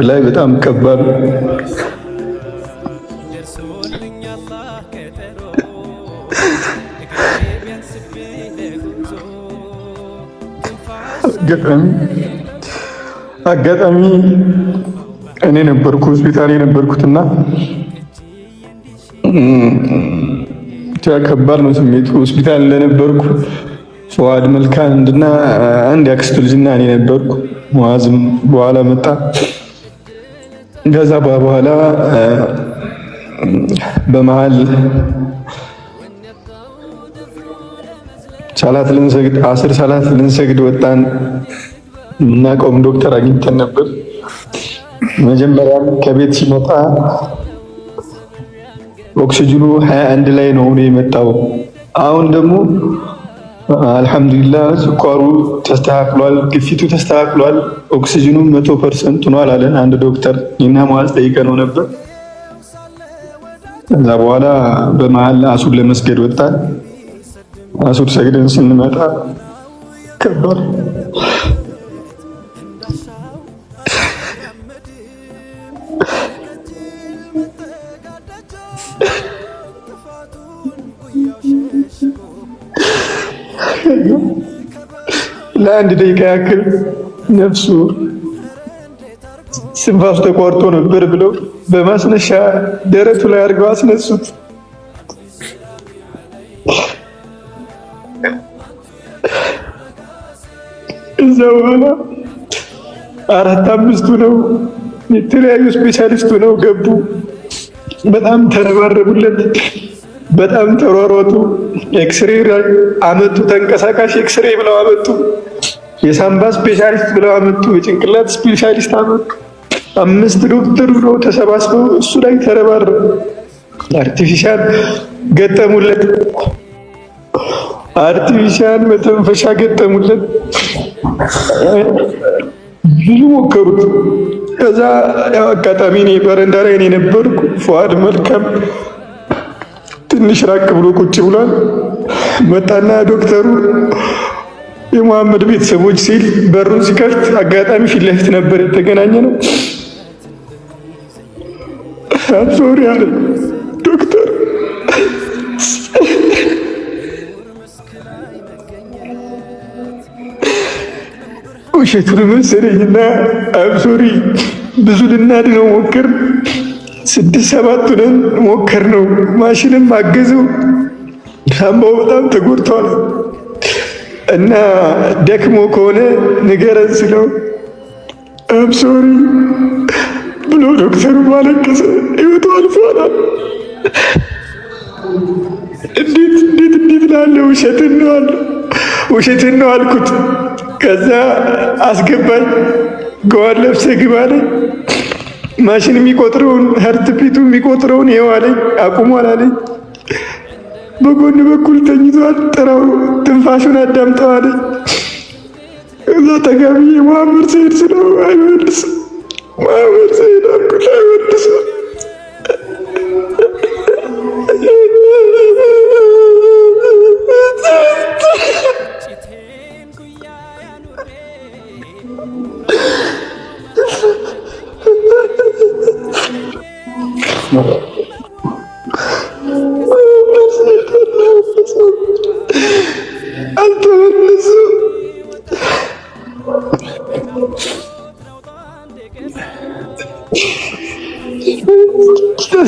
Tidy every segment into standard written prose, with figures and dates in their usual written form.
ላይ በጣም ከባድ አጋጣሚ እኔ ነበርኩ ሆስፒታል የነበርኩትና ከባድ ነው ስሜቱ። ሆስፒታል እንደነበርኩ ፉአድ መልካን እና አንድ ያክስቱ ልጅና እኔ ነበርኩ። ሙአዝም በኋላ መጣ። ከዛ በኋላ በመሃል ሰላት ልንሰግድ አስር ሰላት ልንሰግድ ወጣን። የምናውቀውም ዶክተር አግኝተን ነበር። መጀመሪያም ከቤት ሲመጣ ኦክሲጅኑ 21 ላይ ነው የመጣው። አሁን ደግሞ አልሐምዱሊላህ ስኳሩ ተስተካክሏል፣ ግፊቱ ተስተካክሏል፣ ኦክሲጅኑ 100% ሆኗል አለን አንድ ዶክተር። እና ሙአዝ ጠይቀነው ነበር። ከዛ በኋላ በመሃል አሱር ለመስገድ ወጣን። አሱር ሰግደን ስንመጣ ከባድ ለአንድ ደቂቃ ያክል ነፍሱ ስንፋሱ ተቋርጦ ነበር ብለው በማስነሻ ደረቱ ላይ አድርገው አስነሱት። እዛ በኋላ 4-5 ነው የተለያዩ ስፔሻሊስቱ ነው ገቡ። በጣም ተረባረቡለት፣ በጣም ተሯሯጡ። ኤክስሬ አመጡ፣ ተንቀሳቃሽ ኤክስሬ ብለው አመጡ። የሳምባ ስፔሻሊስት ብለው አመጡ። የጭንቅላት ስፔሻሊስት አመጡ። 5 ዶክተር ብለው ተሰባስበው እሱ ላይ ተረባረቡ። አርቲፊሻል ገጠሙለት፣ አርቲፊሻል መተንፈሻ ገጠሙለት። ብዙ ሞከሩት። ከዛ ያው አጋጣሚ እኔ በረንዳ ላይ እኔ ነበርኩ። ፉአድ መልካም ትንሽ ራቅ ብሎ ቁጭ ብሏል። መጣና ዶክተሩ የሙሐመድ ቤተሰቦች ሲል በሩን ሲከፍት አጋጣሚ ፊት ለፊት ነበር የተገናኘ ነው። ሶሪ አለ ዶክተር። ውሸቱን መሰለኝና ሶሪ ብዙ ልናድነው ሞከር 6-7 ሆነን ሞከር ነው። ማሽንም አገዘው። ሳምባው በጣም ተጎድቷል እና ደክሞ ከሆነ ንገረን ስለው ሶሪ ብሎ ዶክተሩ ማለቀሰ። ህይወቱ አልፏል። እንዴት ላለ ውሸትን ነው አልኩት። ከዛ አስገባኝ። ገዋን ለብሰህ ግባ አለኝ። ማሽን የሚቆጥረውን ሀርት ቢቱ የሚቆጥረውን ይኸው አለኝ። አቁሟል አለኝ። በጎን በኩል ተኝቷል። ጥራው ትንፋሹን አዳምጠው አለኝ። እዛ ጠጋብዬ ሙሐመድ ሰይድ ስለው አይመልስም። ሙሐመድ ሰይድ አልኩት አይመልስም። አልተመለሰም።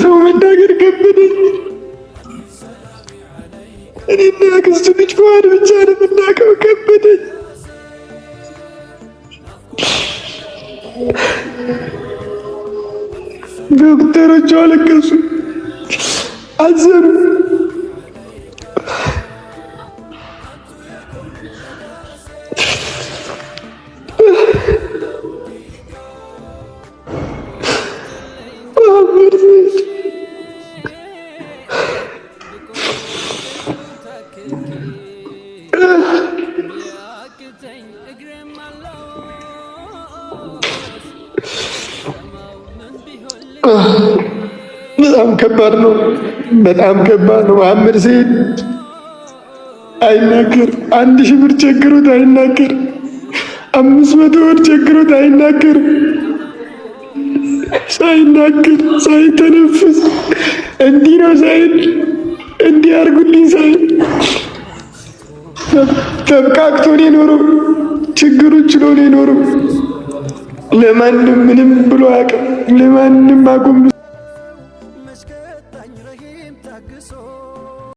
ሰው መናገር ከበደኝ። እኔና አክስቱ ልጅ ፉአድ ብቻ ነው የምናውቀው። ከበደኝ። ዶክተሮቹ አለቀሱ፣ አዘኑ። በጣም ከባድ ነው። በጣም ከባድ ነው። መሐመድ ሰይድ አይናገር። 1000 ብር ቸግሮት አይናገር። 500 ብር ቸግሮት አይናገር። ሳይናገር ሳይተነፍስ እንዲህ ነው ሳይል እንዲህ አድርጉልኝ ሳይል ተብቃቅቶ ነው የኖረው። ችግሩን ችሎ ነው የኖረው። ለማንም ምንም ብሎ አያውቅም። ለማንም አጎንብሶ